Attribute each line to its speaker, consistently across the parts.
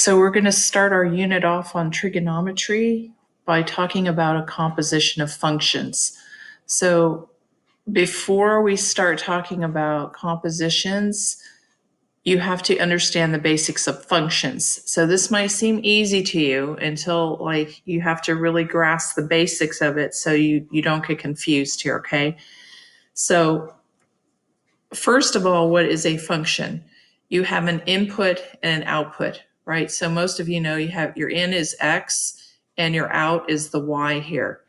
Speaker 1: so we're going to start our unit off on trigonometry by talking about a composition of functions. So before we start talking about compositions, you have to understand the basics of functions. So this might seem easy to you until you have to really grasp the basics of it so you don't get confused here, okay? So first of all, what is a function? You have an input and an output, right? So most of you know you have your in is x and your out is the y here.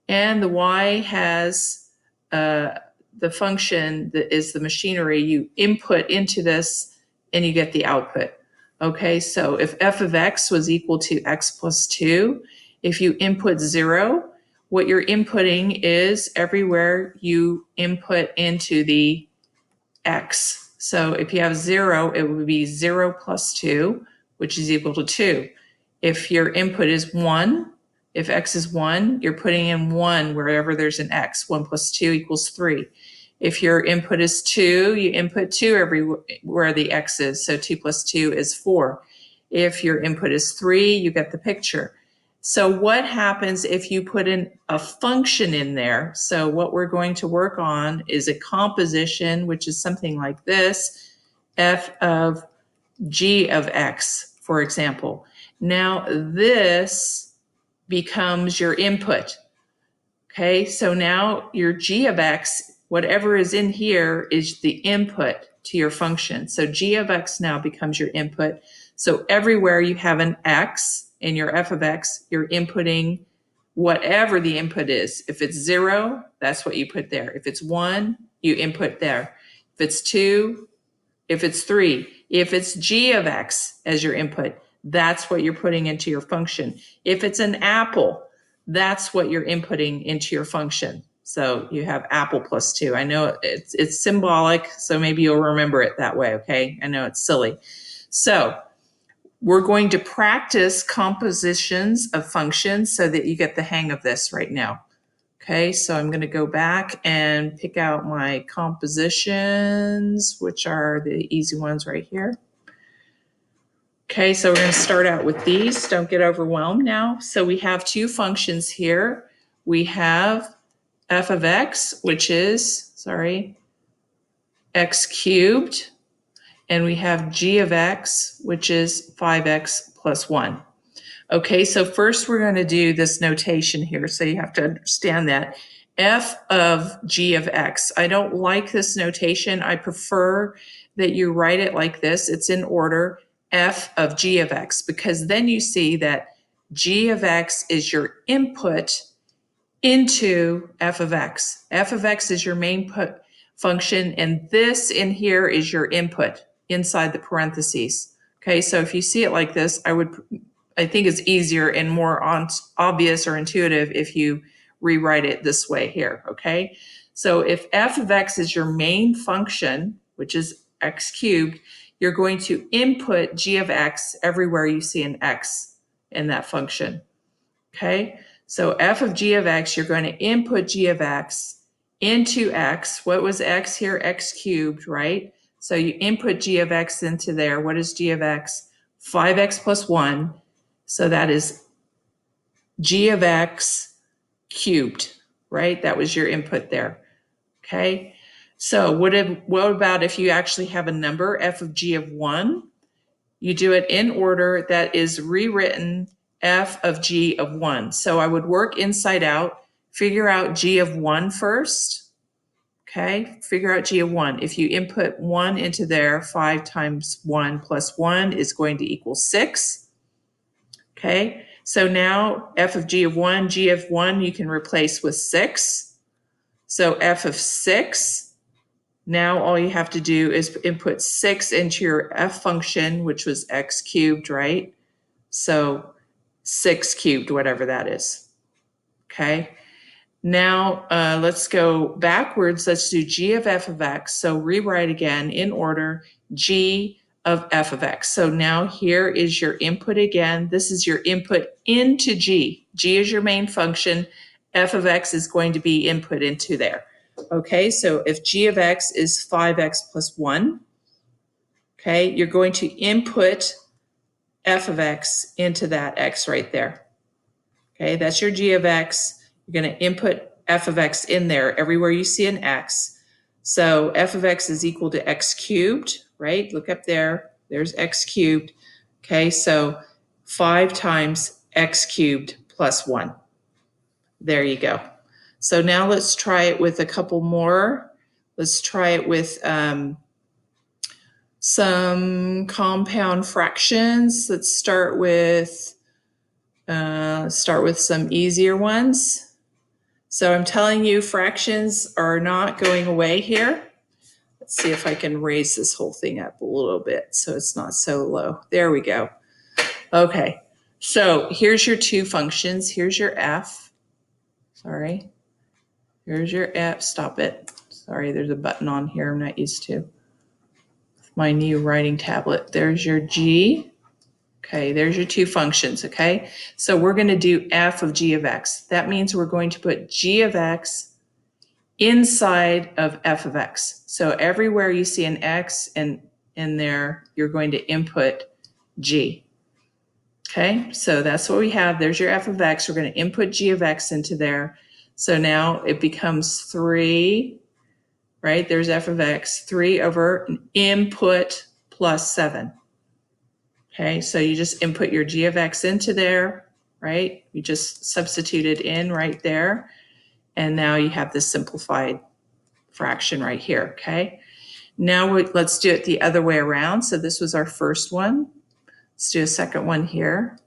Speaker 1: And the y has the function that is the machinery. You input into this and you get the output. Okay, so if f of x was equal to x plus 2, if you input 0, what you're inputting is everywhere you input into the x. So if you have 0, it would be 0 plus 2, which is equal to 2. If your input is 1, if x is 1, you're putting in 1 wherever there's an x. 1 plus 2 equals 3. If your input is 2, you input 2 everywhere the x is. So 2 plus 2 is 4. If your input is 3, you get the picture. So what happens if you put in a function in there? So what we're going to work on is a composition, which is something like this, f of g of x, for example. Now this becomes your input. Okay, so now your g of x, whatever is in here, is the input to your function. So g of x now becomes your input. So everywhere you have an x in your f of x, you're inputting whatever the input is. If it's 0, that's what you put there. If it's 1, you input there. If it's 2, if it's 3, if it's g of x as your input, that's what you're putting into your function. If it's an apple, that's what you're inputting into your function. So you have apple plus 2. I know it's symbolic, so maybe you'll remember it that way, okay? I know it's silly. So we're going to practice compositions of functions so that you get the hang of this right now. Okay, so I'm going to go back and pick out my compositions, which are the easy ones right here. Okay, so we're going to start out with these. Don't get overwhelmed now. So we have two functions here. We have f of x, which is, x cubed. And we have g of x, which is 5x plus 1. Okay, so first we're going to do this notation here. So you have to understand that. F of g of x. I don't like this notation. I prefer that you write it like this. It's in order. F of g of x, because then you see that g of x is your input into f of x. F of x is your main function, and this in here is your input inside the parentheses. Okay, so if you see it like this, I think it's easier and more obvious or intuitive if you rewrite it this way here, okay? So if f of x is your main function, which is x cubed, you're going to input g of x everywhere you see an x in that function, okay? So f of g of x, you're going to input g of x into x. What was x here? X cubed, right? So you input g of x into there. What is g of x? 5x plus 1. So that is g of x cubed, right? That was your input there, okay? So what about if you actually have a number, f of g of 1? You do it in order. That is rewritten f of g of 1. So I would work inside out, figure out g of 1 first, okay? Figure out g of 1. If you input 1 into there, 5 times 1 plus 1 is going to equal 6, okay? So now f of g of 1 you can replace with 6. So f of 6, now all you have to do is input 6 into your f function, which was x cubed, right? So 6 cubed, whatever that is, okay? Now let's go backwards. Let's do g of f of x. So rewrite again in order, g of f of x. So now here is your input again. This is your input into g. G is your main function. F of x is going to be input into there. Okay, so if g of x is 5x plus 1, okay, you're going to input f of x into that x right there. Okay, that's your g of x. You're going to input f of x in there everywhere you see an x. So f of x is equal to x cubed, right? Look up there. There's x cubed. Okay, so 5 times x cubed plus 1. There you go. So now let's try it with a couple more. Let's try it with some compound fractions. Let's start with some easier ones. So I'm telling you, fractions are not going away here. Let's see if I can raise this whole thing up a little bit so it's not so low. There we go. Okay, so here's your two functions. Here's your f. Sorry. Here's your f. Stop it. Sorry, there's a button on here I'm not used to. My new writing tablet. There's your g. Okay, there's your two functions, okay? So we're going to do f of g of x. That means we're going to put g of x inside of f of x. So everywhere you see an x in there, you're going to input g. Okay, so that's what we have. There's your f of x. We're going to input g of x into there. So now it becomes 3, right? There's f of x, 3 over input plus 7. Okay, so you just input your g of x into there, right? You just substitute it in right there. And now you have this simplified fraction right here, okay? Now let's do it the other way around. So this was our first one. Let's do a second one here.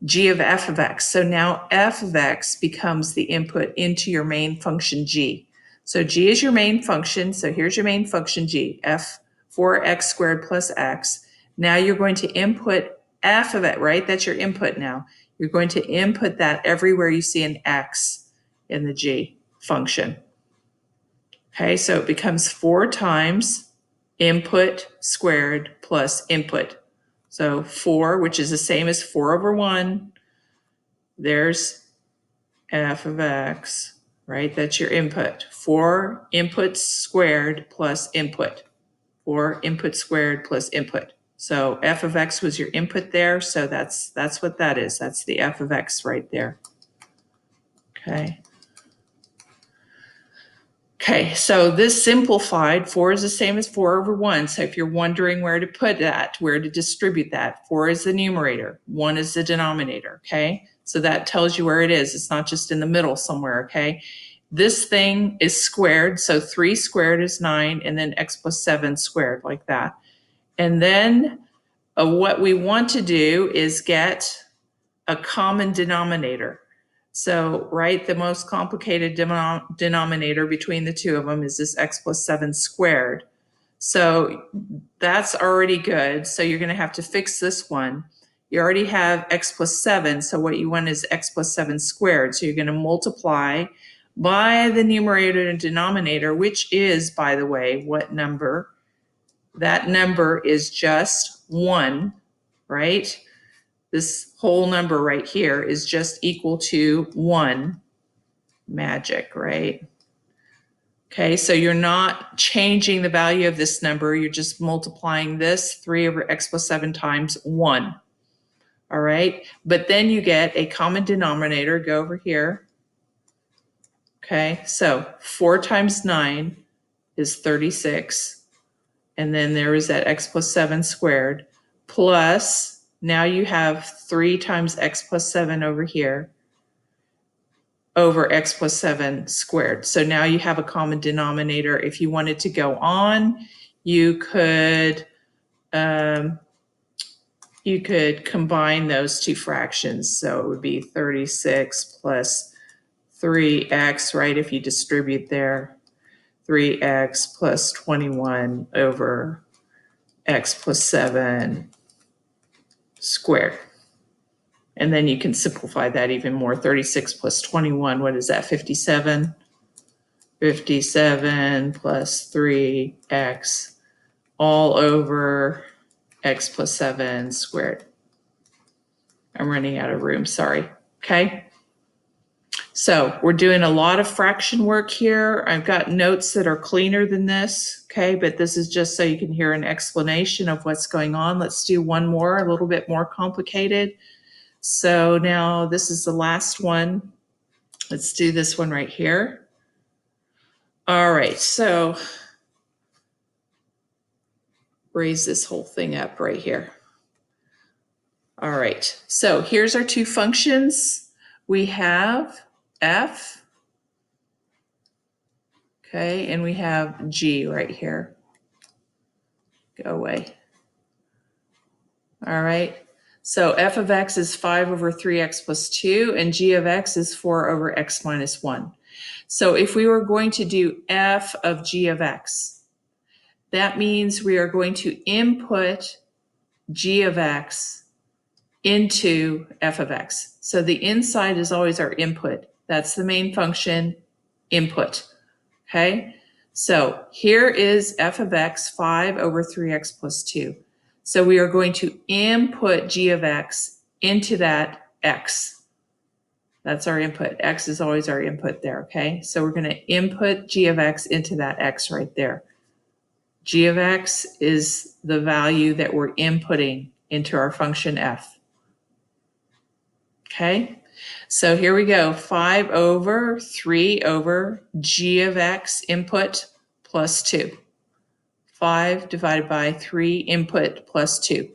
Speaker 1: G of f of x. So now f of x becomes the input into your main function g. So g is your main function. So here's your main function g, f 4x squared plus x. Now you're going to input f of it, right? That's your input now. You're going to input that everywhere you see an x in the g function. Okay, so it becomes 4 times input squared plus input. So 4, which is the same as 4 over 1. There's f of x, right? That's your input. 4 input squared plus input. 4 input squared plus input. So f of x was your input there. So that's what that is. That's the f of x right there. Okay. Okay, so this simplified, 4 is the same as 4 over 1. So if you're wondering where to put that, where to distribute that, 4 is the numerator, 1 is the denominator, okay? So that tells you where it is. It's not just in the middle somewhere, okay? This thing is squared, so 3 squared is 9, and then x plus 7 squared, like that. And then what we want to do is get a common denominator. So, right, the most complicated denominator between the two of them is this x plus 7 squared. So that's already good. So you're going to have to fix this one. You already have x plus 7. So what you want is x plus 7 squared. So you're going to multiply by the numerator and denominator, which is, by the way, what number? That number is just 1, right? This whole number right here is just equal to 1. Magic, right? Okay, so you're not changing the value of this number. You're just multiplying this 3 over x plus 7 times 1. All right, but then you get a common denominator. Go over here. Okay, so 4 times 9 is 36. And then there is that x plus 7 squared. Plus, now you have 3 times x plus 7 over here over x plus 7 squared. So now you have a common denominator. If you wanted to go on, you could combine those two fractions. So it would be 36 plus 3x, right? If you distribute there, 3x plus 21 over x plus 7 squared. And then you can simplify that even more. 36 plus 21, what is that, 57? 57 plus 3x all over x plus 7 squared. I'm running out of room, sorry. Okay. So we're doing a lot of fraction work here. I've got notes that are cleaner than this, okay? But this is just so you can hear an explanation of what's going on. Let's do one more, a little bit more complicated. So now this is the last one. Let's do this one right here. All right, so raise this whole thing up right here. All right, so here's our two functions. We have f, okay, and we have g right here. Go away. All right, so f of x is 5 over 3x plus 2, and g of x is 4 over x minus 1. So if we were going to do f of g of x, that means we are going to input g of x into f of x. So the inside is always our input. That's the main function, input. Okay, so here is f of x, 5 over 3x plus 2. So we are going to input g of x into that x. That's our input. X is always our input there, okay? So we're going to input g of x into that x right there. G of x is the value that we're inputting into our function f. Okay, so here we go. 5 over 3 over g of x input plus 2. 5 divided by 3 input plus 2.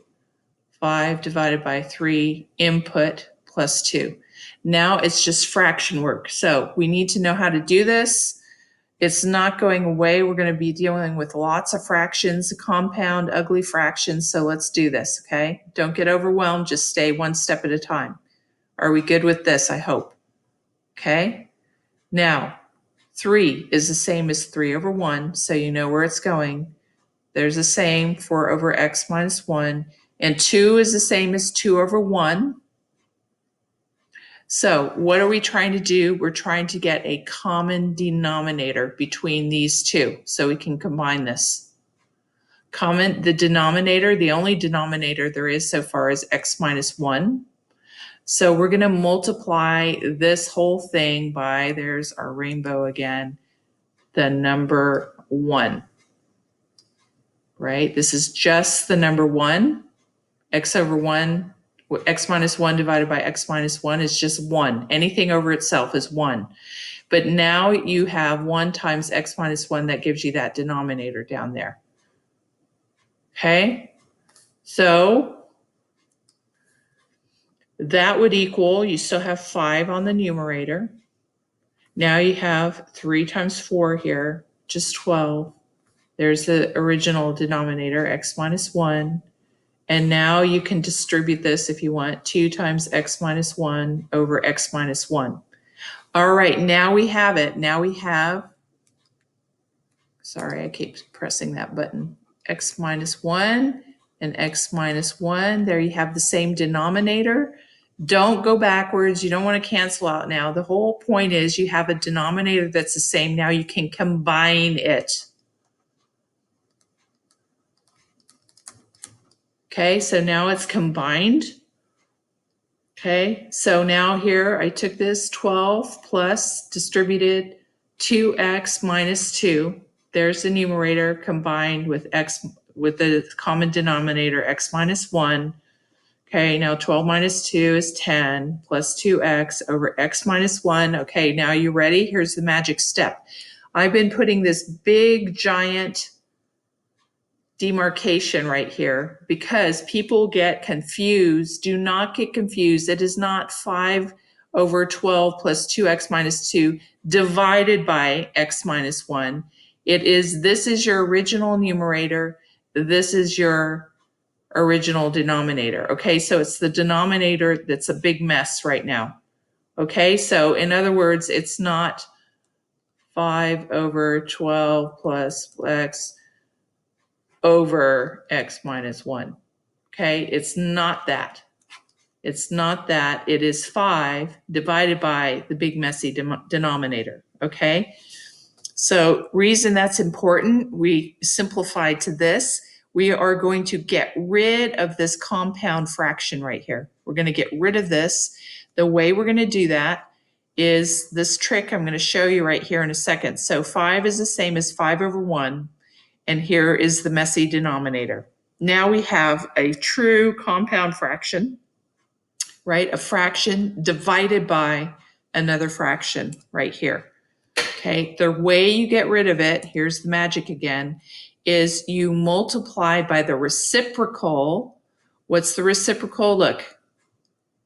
Speaker 1: 5 divided by 3 input plus 2. Now it's just fraction work. So we need to know how to do this. It's not going away. We're going to be dealing with lots of fractions, compound, ugly fractions. So let's do this, okay? Don't get overwhelmed. Just stay one step at a time. Are we good with this? I hope. Okay. Now, 3 is the same as 3 over 1, so you know where it's going. There's the same, 4 over x minus 1. And 2 is the same as 2 over 1. So what are we trying to do? We're trying to get a common denominator between these two so we can combine this. The denominator, the only denominator there is so far is x minus 1. So we're going to multiply this whole thing by, there's our rainbow again, the number 1, right? This is just the number 1. X over 1, x minus 1 divided by x minus 1 is just 1. Anything over itself is 1. But now you have 1 times x minus 1 that gives you that denominator down there. Okay? So that would equal, you still have 5 on the numerator. Now you have 3 times 4 here, just 12. There's the original denominator, x minus 1. And now you can distribute this if you want, 2 times x minus 1 over x minus 1. All right, now we have it. Now we have, sorry, I keep pressing that button, x minus 1 and x minus 1. There you have the same denominator. Don't go backwards. You don't want to cancel out now. The whole point is you have a denominator that's the same. Now you can combine it. Okay, so now it's combined. Okay, so now here I took this 12 plus distributed 2x minus 2. There's the numerator combined with x with the common denominator x minus 1. Okay, now 12 minus 2 is 10 plus 2x over x minus 1. Okay, now you ready? Here's the magic step. I've been putting this big giant demarcation right here because people get confused. Do not get confused. It is not 5 over 12 plus 2x minus 2 divided by x minus 1. It is, this is your original numerator. This is your original denominator. Okay, so it's the denominator that's a big mess right now. Okay, so in other words, it's not 5 over 12 plus x over x minus 1. Okay, it's not that. It's not that. It is 5 divided by the big messy denominator. Okay, so reason that's important, we simplified to this. We are going to get rid of this compound fraction right here. We're going to get rid of this. The way we're going to do that is this trick I'm going to show you right here in a second. So 5 is the same as 5 over 1, and here is the messy denominator. Now we have a true compound fraction, right? A fraction divided by another fraction right here. Okay, the way you get rid of it, here's the magic again, is you multiply by the reciprocal. What's the reciprocal? Look,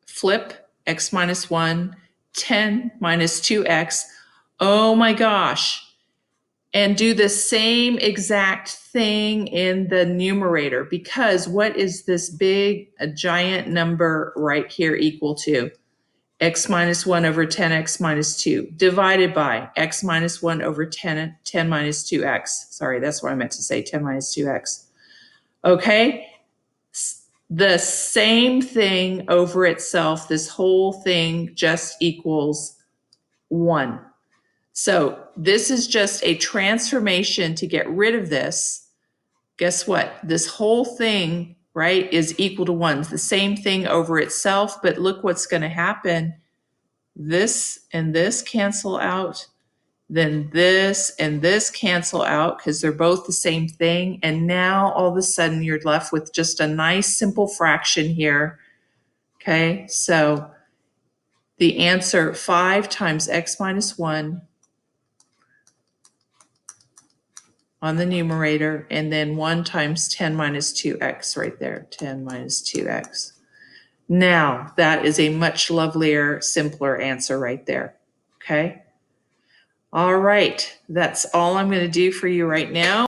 Speaker 1: flip x minus 1, 10 minus 2x. Oh my gosh. And do the same exact thing in the numerator, because what is this big, a giant number right here equal to? X minus 1 over 10x minus 2 divided by x minus 1 over 10 minus 2x. Sorry, that's what I meant to say, 10 minus 2x. Okay, the same thing over itself, this whole thing just equals 1. So this is just a transformation to get rid of this. Guess what? This whole thing, right, is equal to 1. It's the same thing over itself, but look what's going to happen. This and this cancel out. Then this and this cancel out because they're both the same thing. And now all of a sudden you're left with just a nice simple fraction here. Okay, so the answer 5 times x minus 1 on the numerator, and then 1 times 10 minus 2x right there, 10 minus 2x. Now, that is a much lovelier, simpler answer right there, okay? All right, that's all I'm going to do for you right now.